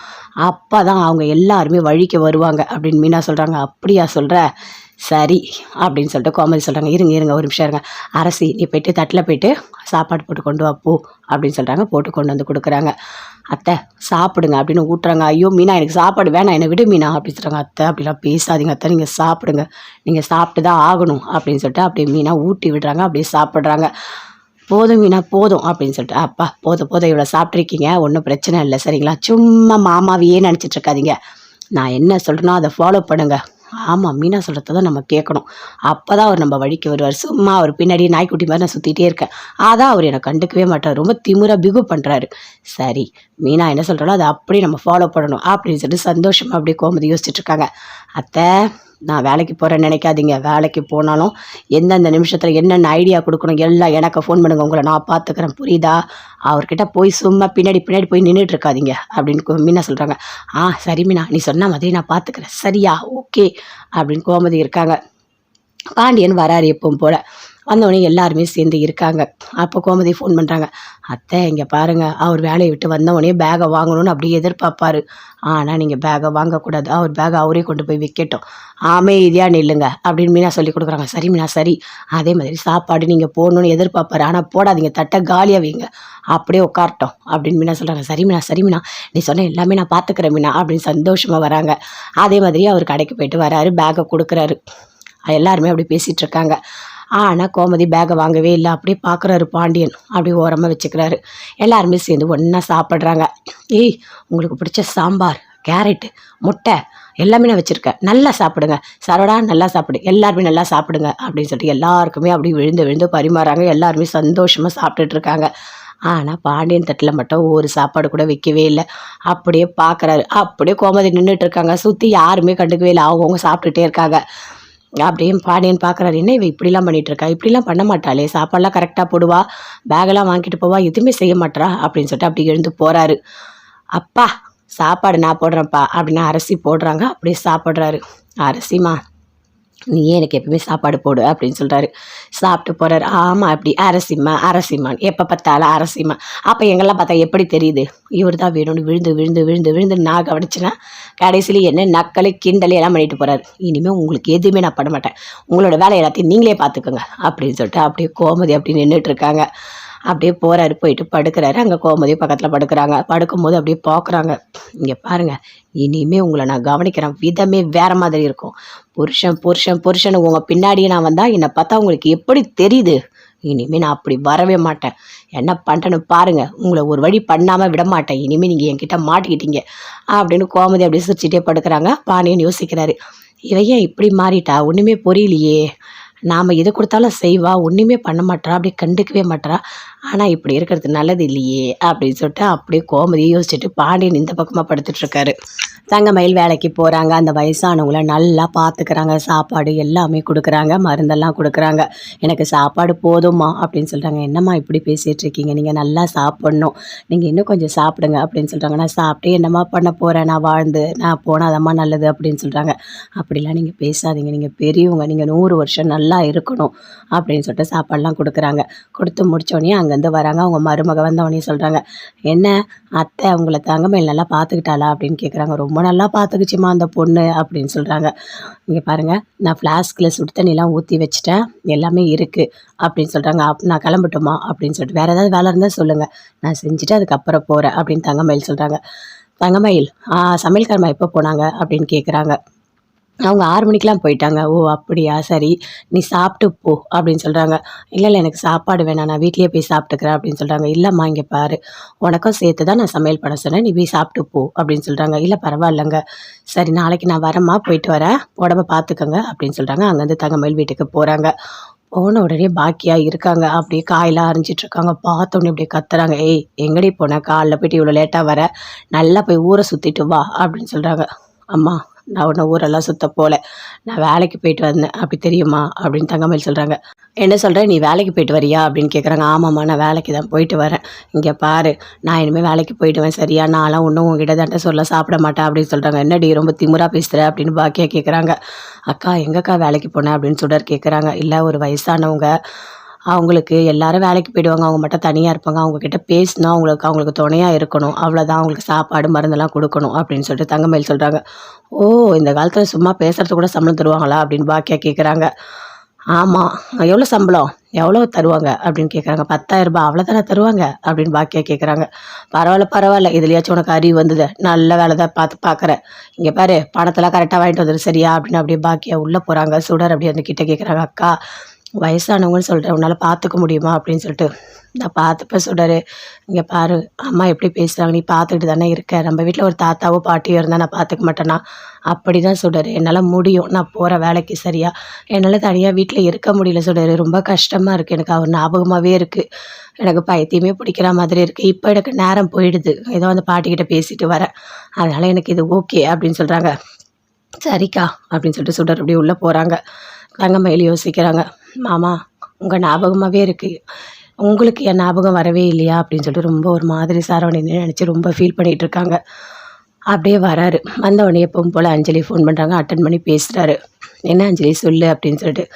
அப்பதான் அவங்க எல்லாருமே வழிக்கு வருவாங்க" அப்படின்னு மீனா சொல்றாங்க. "அப்படியா சொல்ற? சரி" அப்படின்னு சொல்லிட்டு கோமதி சொல்றாங்க. "இருங்க, இருங்க ஒரு நிமிஷம் இருங்க. அரசி நீ போயிட்டு தட்டுல போயிட்டு சாப்பாடு போட்டு கொண்டு வா போ" அப்படின்னு சொல்றாங்க. போட்டு கொண்டு வந்து குடுக்குறாங்க. "அத்தை சாப்பிடுங்க" அப்படின்னு ஊட்டுறாங்க. "ஐயோ! மீனா எனக்கு சாப்பாடு வேணாம். என்ன விடு மீனா" அப்படின்னு சொல்றாங்க. "அத்தை அப்படிலாம் பேசாதீங்க அத்தை. நீங்க சாப்பிடுங்க. நீங்க சாப்பிட்டு தான் ஆகணும்" அப்படின்னு சொல்லிட்டு அப்படியே மீனா ஊட்டி விடுறாங்க. அப்படியே சாப்பிடுறாங்க. "போதும் மீனா போதும்" அப்படின்னு சொல்லிட்டு, "அப்பா போதும் போதும் இவ்வளோ சாப்பிட்ருக்கீங்க. ஒண்ணும் பிரச்சனை இல்ல சரிங்களா? சும்மா மாமாவையே நெனச்சிட்டு இருக்காதீங்க. நான் என்ன சொல்றேனோ அத ஃபாலோ பண்ணுங்க." ஆமா, மீனா சொல்றத தான் நம்ம கேட்கணும். அப்பதான் அவர் நம்ம வழிக்கு வருவாரு. சும்மா அவர் பின்னாடியே நாய்க்குட்டி மாரி நான் சுத்திட்டே இருக்கேன். அதான் அவரு என்ன கண்டுக்கவே மாட்டாரு. ரொம்ப திமிரா பிகு பண்றாரு. சரி, மீனா என்ன சொல்றாளோ அத அப்படியே நம்ம ஃபாலோ பண்ணணும் அப்படின்னு சொல்லிட்டு சந்தோஷமா அப்படியே கோமதி யோசிச்சுட்டு இருக்காங்க. "அத்தை நான் வேலைக்கு போறேன்னு நினைக்காதீங்க. வேலைக்கு போனாலும் எந்தெந்த நிமிஷத்துல என்னென்ன ஐடியா குடுக்கணும் எல்லாம் எனக்கு ஃபோன் பண்ணுங்க. உங்கள நான் பார்த்துக்கிறேன். புரியுதா? அவர்கிட்ட போய் சும்மா பின்னாடி பின்னாடி போய் நின்னுட்டு இருக்காதீங்க" அப்படின்னு மீனா சொல்றாங்க. சரி மீனா, நீ சொன்ன மாதிரி நான் பார்த்துக்கிறேன். சரியா? ஓகே" அப்படின்னு கோமதி இருக்காங்க. பாண்டியன் வராரு எப்பவும் போல. வந்தோனே எல்லாருமே சேர்ந்து இருக்காங்க. அப்போ கோமதி ஃபோன் பண்றாங்க. "அத்தை இங்க பாருங்க, அவர் வேலைய விட்டு வந்தவுடனே பேக்க வாங்கணும்னு அப்படியே எதிர்பார்ப்பாரு. ஆனா நீங்க பேக்க வாங்கக்கூடாது. அவர் பேக்க அவரே கொண்டு போய் வைக்கட்டும். அமைதியா நில்லுங்க" அப்படின்னு மீனா சொல்லிக் குடுக்குறாங்க. "சரி மீனா சரி. அதே மாதிரி சாப்பாடு நீங்க போடணும்னு எதிர்பார்ப்பாரு. ஆனா போடாதீங்க. தட்ட காலியா வைங்க. அப்படியே உட்காரட்டும்" அப்படின்னு மீனா சொல்றாங்க. "சரி மீனா, சரி மீனா. நீ சொன்ன எல்லாமே நான் பார்த்துக்கிறேன் மீனா" அப்படின்னு சந்தோஷமா வராங்க. அதே மாதிரி அவர் கடைக்கு போயிட்டு வராரு. பேக்க குடுக்குறாரு. எல்லாருமே அப்படி பேசிட்டு இருக்காங்க. ஆனா கோமதி பேக்க வாங்கவே இல்ல. அப்படியே பார்க்குறாரு பாண்டியன். அப்படியே ஓரமா வச்சுக்கிறாரு. எல்லாருமே சேர்ந்து ஒண்ணா சாப்பிடுறாங்க. "ஏய் உங்களுக்கு பிடிச்ச சாம்பார், கேரட்டு, முட்டை எல்லாமே நான் வச்சிருக்கேன். நல்லா சாப்பிடுங்க. சரவணா நல்லா சாப்பிடு. எல்லாருமே நல்லா சாப்பிடுங்க" அப்படின்னு சொல்லிட்டு எல்லாருக்குமே அப்படியே விழுந்து விழுந்து பரிமாறாங்க. எல்லாருமே சந்தோஷமா சாப்பிட்டுட்டு இருக்காங்க. ஆனா பாண்டியன் தட்டுல மட்டும் ஒரு சாப்பாடு கூட வைக்கவே இல்ல. அப்படியே பார்க்குறாரு. அப்படியே கோமதி நின்னுட்டு இருக்காங்க. சுத்தி யாருமே கண்டுக்கவே இல்ல. அவங்கவங்க சாப்பிட்டுட்டே இருக்காங்க. அப்படியே பாண்டியன் பார்க்குறாரு. "என்ன இவ இப்படிலாம் பண்ணிட்டு இருக்கா? இப்படிலாம் பண்ண மாட்டாளே! சாப்பாடுலாம் கரெக்ட்டா போடுவா. பேகெல்லாம் வாங்கிட்டு போவா. எதுவுமே செய்ய மாட்றா" அப்படின்னு சொல்லிட்டு அப்படியே எழுந்து போறாரு. "அப்பா சாப்பாடு நான் போடுறேன்ப்பா" அப்படின்னு அரிசி போடுறாங்க. அப்படியே சாப்பிடுறாரு. "அரிசிம்மா நீயே எனக்கு எப்பவுமே சாப்பாடு போடு அப்படின்னு சொல்கிறாரு. சாப்பிட்டு போகிறாரு. ஆமாம் அப்படி அரசிம்மா அரசிம்மான்னு எப்போ பார்த்தாலும் அரசிம்மா. அப்போ எங்கெல்லாம் பார்த்தா எப்படி தெரியுது இவர் தான் வேணும்னு விழுந்து விழுந்து விழுந்து விழுந்து நான் கவனிச்சுன்னா கடைசியில் என்ன நக்கலை கிண்டலை எல்லாம் பண்ணிட்டு போகிறாரு. இனிமேல் உங்களுக்கு எதுவுமே நான் பண்ண மாட்டேன், உங்களோட வேலை எல்லாத்தையும் நீங்களே பார்த்துக்கோங்க அப்படின்னு சொல்லிட்டு அப்படியே கோமதி அப்படி நின்றுட்டு இருக்காங்க. அப்படியே போகிறாரு, போயிட்டு படுக்கிறாரு. அங்கே கோமதி பக்கத்தில் படுக்கிறாங்க. படுக்கும்போது அப்படியே பார்க்குறாங்க. இங்கே பாருங்கள், இனிமேல் உங்களை நான் கவனிக்கிறேன் விதமே வேறு மாதிரி இருக்கும். புருஷன் புருஷன் புருஷன் உங்கள் பின்னாடியே நான் வந்தால் என்னை பார்த்தா உங்களுக்கு எப்படி தெரியுது? இனிமேல் நான் அப்படி வரவே மாட்டேன். என்ன பண்ணுறேன்னு பாருங்கள், உங்களை ஒரு வழி பண்ணாமல் விட மாட்டேன். இனிமேல் நீங்கள் என்கிட்ட மாட்டிக்கிட்டீங்க அப்படின்னு கோமதி அப்படியே சிரிச்சிட்டே படுக்கிறாங்க. பாண்டியன் யோசிக்கிறாரு, இவ ஏன் இப்படி மாறிட்டா ஒன்றுமே புரியலையே, நாம் எது கொடுத்தாலும் செய்வா, ஒன்றுமே பண்ண மாட்டா, அப்படி கண்டுக்கவே மாட்டா. ஆனால் இப்படி இருக்கிறது நல்லது இல்லையே அப்படின்னு சொல்லிட்டு அப்படியே கோமதியை யோசிச்சுட்டு பாண்டியன் இந்த பக்கமாக படுத்துட்ருக்காரு. தங்கமயில் வேலைக்கு போகிறாங்க. அந்த வயசானவங்கள நல்லா பார்த்துக்கிறாங்க. சாப்பாடு எல்லாமே கொடுக்குறாங்க, மருந்தெல்லாம் கொடுக்குறாங்க. எனக்கு சாப்பாடு போதும்மா அப்படின்னு சொல்கிறாங்க. என்னம்மா இப்படி பேசிகிட்டு இருக்கீங்க, நீங்கள் நல்லா சாப்பிட்ணும், நீங்கள் இன்னும் கொஞ்சம் சாப்பிடுங்க அப்படின்னு சொல்கிறாங்க. நான் சாப்பிட்டு என்னம்மா பண்ண போகிறேன், நான் வாழ்ந்து நான் போனாதம்மா நல்லது அப்படின்னு சொல்கிறாங்க. அப்படிலாம் நீங்கள் பேசாதீங்க, நீங்கள் பெரியவங்க, நீங்கள் 100 வருஷம் நல்லா இருக்கணும் அப்படின்னு சொல்லிட்டு சாப்பாடெலாம் கொடுக்குறாங்க. கொடுத்து முடித்தோடனே அங்கேருந்து வராங்க. அவங்க மருமக வந்தவொடனே சொல்கிறாங்க, என்ன அத்தை அவங்கள தங்கமயில் நல்லா பார்த்துக்கிட்டாளா அப்படின்னு கேட்குறாங்க. ரொம்ப நல்லா பார்த்துக்குச்சுமா அந்த பொண்ணு அப்படின்னு சொல்கிறாங்க. இங்கே பாருங்கள், நான் ஃப்ளாஸ்கில் சுடு தண்ணிலாம் ஊற்றி வச்சுட்டேன், எல்லாமே இருக்குது அப்படின்னு சொல்கிறாங்க. நான் கிளம்பட்டுமா அப்படின்னு சொல்லிட்டு, வேறு ஏதாவது வேலை இருந்தால் சொல்லுங்கள், நான் செஞ்சுட்டு அதுக்கப்புறம் போகிறேன் அப்படின்னு தங்கமயில் சொல்கிறாங்க. தங்கமயில் சமையல்காரமா எப்போ போனாங்க அப்படின்னு கேட்குறாங்க. அவங்க 6 மணிக்கெலாம் போயிட்டாங்க. ஓ அப்படியா, சரி நீ சாப்பிட்டு போ அப்படின்னு சொல்கிறாங்க. இல்லை இல்லை எனக்கு சாப்பாடு வேணாம், நான் வீட்லேயே போய் சாப்பிட்டுக்கிறேன் அப்படின்னு சொல்கிறாங்க. இல்லைம்மா இங்கே பாரு, உனக்கும் சேர்த்து தான் நான் சமையல் பண்ண சொன்னேன், நீ போய் சாப்பிட்டு போ அப்படின்னு சொல்கிறாங்க. இல்லை பரவாயில்லைங்க, சரி நாளைக்கு நான் வரேம்மா, போயிட்டு வரேன், உடம்ப பார்த்துக்கோங்க அப்படின்னு சொல்கிறாங்க. அங்கேருந்து தங்கமயில் வீட்டுக்கு போகிறாங்க. போன உடனே பாக்கியாக இருக்காங்க. அப்படியே காயெல்லாம் அரிஞ்சிட்ருக்காங்க. பார்த்தோன்னே அப்படியே கத்துறாங்க, ஏய் எங்கடி போனேன், காலைல போய்ட்டு இவ்வளோ லேட்டாக வர, நல்லா போய் ஊரை சுற்றிட்டு வா அப்படின்னு சொல்கிறாங்க. அம்மா நான் உன்னை ஊரெல்லாம் சுற்ற போகல, நான் வேலைக்கு போயிட்டு வந்தேன், அப்படி தெரியுமா அப்படின்னு தங்கமயில் சொல்கிறாங்க. என்ன சொல்கிறேன், நீ வேலைக்கு போயிட்டு வரியா அப்படின்னு கேட்குறாங்க. ஆமாம்மா நான் வேலைக்கு தான் போயிட்டு வரேன், இங்கே பாரு நான் இனிமேல் வேலைக்கு போயிடுவேன் சரியா, நான்லாம் ஒன்றும் உங்ககிட்ட தான்ட்ட சொல்ல சாப்பிட மாட்டேன் அப்படின்னு சொல்கிறாங்க. என்னடி ரொம்ப திமுறா பேசுகிற அப்படின்னு பாக்கியா கேட்குறாங்க. அக்கா எங்கக்கா வேலைக்கு போனேன் அப்படின்னு சுடர் கேட்குறாங்க. இல்லை ஒரு வயசானவங்க, அவங்களுக்கு எல்லாரும் வேலைக்கு போயிடுவாங்க, அவங்க மட்டும் தனியாக இருப்பாங்க, அவங்கக்கிட்ட பேசினா அவங்களுக்கு துணையாக இருக்கணும், அவ்வளோதான், அவங்களுக்கு சாப்பாடு மருந்தெல்லாம் கொடுக்கணும் அப்படின்னு சொல்லிட்டு தங்கமயில் சொல்கிறாங்க. ஓ இந்த காலத்தில் சும்மா பேசுகிறது கூட சம்பளம் தருவாங்களா அப்படின்னு பாக்கியா கேட்குறாங்க. ஆமாம், எவ்வளோ சம்பளம், எவ்வளோ தருவாங்க அப்படின்னு கேட்குறாங்க. 10,000 ரூபாய் அவ்வளோதானே தருவாங்க அப்படின்னு பாக்கியா கேட்குறாங்க. பரவாயில்ல பரவாயில்ல, இதுலையாச்சும் உனக்கு அறிவு வந்தது, நல்ல வேலை தான் பார்க்குறேன், இங்கே பாரு பணத்தெல்லாம் கரெக்டாக வாங்கிட்டு வந்துடு சரியா அப்படின்னு அப்படியே பாக்கியா உள்ளே போகிறாங்க. சுடர் அப்படியே அந்த கிட்டே கேட்குறாங்க. அக்கா வயசானவங்கன்னு சொல்கிறேன், உன்னால் பார்த்துக்க முடியுமா அப்படின்னு சொல்லிட்டு. நான் பார்த்துப்பேன் சுடர், இங்கே பாரு அம்மா எப்படி பேசுகிறாங்க, நீ பார்த்துக்கிட்டு தானே இருக்க, நம்ம வீட்டில் ஒரு தாத்தாவோ பாட்டியோ இருந்தால் நான் பார்த்துக்க மாட்டேன்னா, அப்படி தான் சுடர், என்னால் முடியும், நான் போகிற வேலைக்கு சரியா, என்னால் தனியாக வீட்டில் இருக்க முடியல சுடர், ரொம்ப கஷ்டமாக இருக்குது, எனக்கு அவர் ஞாபகமாகவே இருக்குது, எனக்கு பைத்தியமே பிடிக்கிற மாதிரி இருக்குது, இப்போ எனக்கு நேரம் போயிடுது, ஏதோ அந்த பாட்டிக்கிட்ட பேசிட்டு வரேன், அதனால் எனக்கு இது ஓகே அப்படின்னு சொல்கிறாங்க. சரிக்கா அப்படின்னு சொல்லிட்டு சுடர் அப்படியே உள்ளே போகிறாங்க. தங்கமயில் யோசிக்கிறாங்க. மாமா உங்கள் ஞாபகமாகவே இருக்குது, உங்களுக்கு என் ஞாபகம் வரவே இல்லையா அப்படின்னு சொல்லிட்டு ரொம்ப ஒரு மாதிரி சரவணனை நினச்சி ரொம்ப ஃபீல் பண்ணிகிட்டு இருக்காங்க. அப்படியே வராரு. வந்தவொடனே எப்பவும் போல் அஞ்சலி ஃபோன் பண்ணுறாங்க. அட்டன் பண்ணி பேசுகிறாரு. என்ன அஞ்சலி சொல்லு அப்படின்னு சொல்லிட்டு.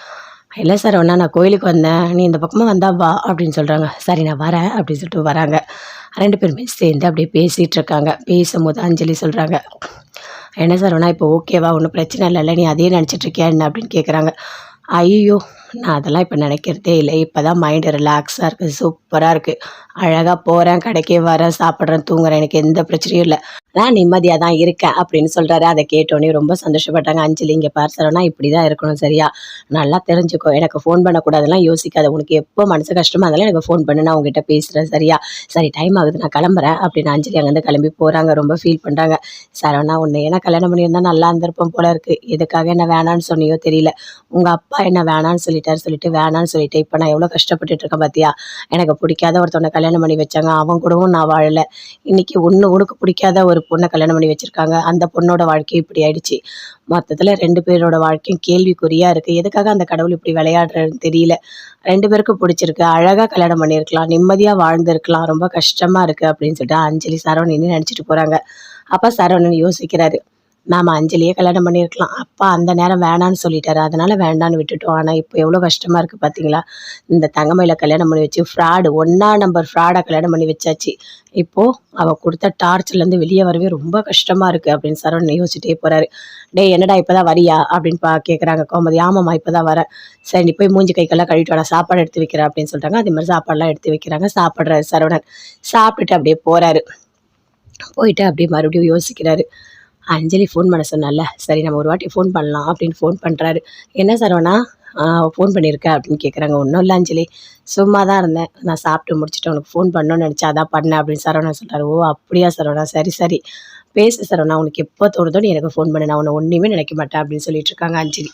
இல்லை சரவணா நான் கோயிலுக்கு வந்தேன், நீ இந்த பக்கமாக வந்தா வா அப்படின்னு சொல்கிறாங்க. சரி நான் வரேன் அப்படின்னு சொல்லிட்டு வராங்க. 2 பேருமே சேர்ந்து அப்படியே பேசிகிட்டு இருக்காங்க. பேசும்போது அஞ்சலி சொல்கிறாங்க, என்ன சரவணா இப்போ ஓகேவா, ஒன்றும் பிரச்சனை இல்லைல்ல, நீ அதே நினச்சிட்ருக்கியா என்ன அப்படின்னு கேட்குறாங்க. ஐயோ நான் அதெல்லாம் இப்போ நினைக்கிறதே இல்லை, இப்போ தான் மைண்டு ரிலாக்ஸாக இருக்குது, சூப்பராக இருக்குது, அழகாக போகிறேன், கடைக்கே வரேன், சாப்பிட்றேன், தூங்குறேன், எனக்கு எந்த பிரச்சனையும் இல்லை, நான் நிம்மதியாக தான் இருக்கேன் அப்படின்னு சொல்கிறாரு. அதை கேட்டோன்னே ரொம்ப சந்தோஷப்பட்டாங்க. அஞ்சலி இங்கே பார் சரவணா இப்படி தான் இருக்கணும் சரியா, நல்லா தெரிஞ்சுக்கோ, எனக்கு ஃபோன் பண்ணக்கூடாதெல்லாம் யோசிக்காத, உனக்கு எப்போ மனசு கஷ்டமாக அதெல்லாம் எனக்கு ஃபோன் பண்ணு, நான் உங்ககிட்ட பேசுகிறேன் சரியா, சரி டைம் ஆகுது நான் கிளம்புறேன் அப்படின்னு அஞ்சலி அங்கேருந்து கிளம்பி போகிறாங்க. ரொம்ப ஃபீல் பண்ணுறாங்க. சரவணா உன்னை ஏன்னா கல்யாணம் பண்ணியிருந்தா நல்லா இருந்திருப்போம் போல இருக்குது, எதுக்காக என்ன வேணான்னு சொன்னியோ தெரியல, உங்கள் அப்பா என்ன வேணான்னு சொல்லிட்டு வேணான்னு சொல்லிட்டு இப்போ நான் எவ்வளோ கஷ்டப்பட்டுட்டு இருக்கேன் பார்த்தியா, எனக்கு பிடிக்காத ஒருத்தவனை கல்யாணம் பண்ணி வச்சாங்க, அவன் கூடவும் நான் வாழலை, இன்றைக்கி உனக்கு பிடிக்காத ஒரு பொண்ணை கல்யாணம் பண்ணி வச்சுருக்காங்க, அந்த பொண்ணோட வாழ்க்கை இப்படி ஆயிடுச்சு, மொத்தத்தில் 2 பேரோட வாழ்க்கையும் கேள்விக்குறியாக இருக்குது, எதுக்காக அந்த கடவுள் இப்படி விளையாடுறதுன்னு தெரியல, 2 பேருக்கும் பிடிச்சிருக்கு, அழகாக கல்யாணம் பண்ணியிருக்கலாம், நிம்மதியாக வாழ்ந்துருக்கலாம், ரொம்ப கஷ்டமாக இருக்குது அப்படின்னு சொல்லிட்டு அஞ்சலி சரவணன் நினச்சிட்டு போகிறாங்க. அப்போ சரவணன் யோசிக்கிறாரு, நாம அஞ்சலியே கல்யாணம் பண்ணியிருக்கலாம். அப்பா அந்த நேரம் வேணான்னு சொல்லிட்டாரு. அதனால வேண்டான்னு விட்டுட்டோம். ஆனா இப்போ எவ்வளோ கஷ்டமா இருக்கு பார்த்தீங்களா? இந்த தங்கமயில கல்யாணம் பண்ணி வச்சு ஃப்ராடு 1ஆம் நம்பர் ஃப்ராட கல்யாணம் பண்ணி வச்சாச்சு. இப்போ அவ குடுத்த டார்ச்சர்லேருந்து வெளிய வரவே ரொம்ப கஷ்டமா இருக்கு அப்படின்னு சரவணன் யோசிச்சுட்டே போறாரு. "டேய் என்னடா இப்பதான் வரியா?" அப்படின்னு கேட்குறாங்க கோமதி. "ஆமாம்மா இப்பதான் வரேன்." "சரி நீ போய் மூஞ்சி கை கால்லாம் கழுவிட்டு வாடா சாப்பாடு எடுத்து வைக்கிறேன்" அப்படின்னு சொல்லிட்டாங்க. அதே மாரி சாப்பாடுலாம் எடுத்து வைக்கிறாங்க. சாப்பிடுறாரு சரவணன். சாப்பிட்டுட்டு அப்படியே போறாரு. போயிட்டு அப்படியே மறுபடியும் யோசிக்கிறாரு. அஞ்சலி ஃபோன் பண்ண சொன்னால்ல, சரி நம்ம ஒரு வாட்டி ஃபோன் பண்ணலாம் அப்படின்னு ஃபோன் பண்றாரு. "என்ன சரவணா, ஃபோன் பண்ணியிருக்க?" அப்படின்னு கேட்குறாங்க. "ஒண்ணும் இல்ல அஞ்சலி, சும்மா தான் இருந்தேன். நான் சாப்பிட்டு முடிச்சுட்டு உனக்கு ஃபோன் பண்ணணும்னு நெனச்சேன், அதான் பண்ணேன்" அப்படின்னு சரவணன் சொல்றாரு. "ஓ! அப்படியா சரவணா, சரி சரி. பேசு சரவணா, உனக்கு எப்போ தோணுதோ நீ எனக்கு ஃபோன் பண்ணு. நான் உன்ன ஒண்ணுமே நினைக்க மாட்டேன்" அப்படின்னு சொல்லிட்டு இருக்காங்க அஞ்சலி.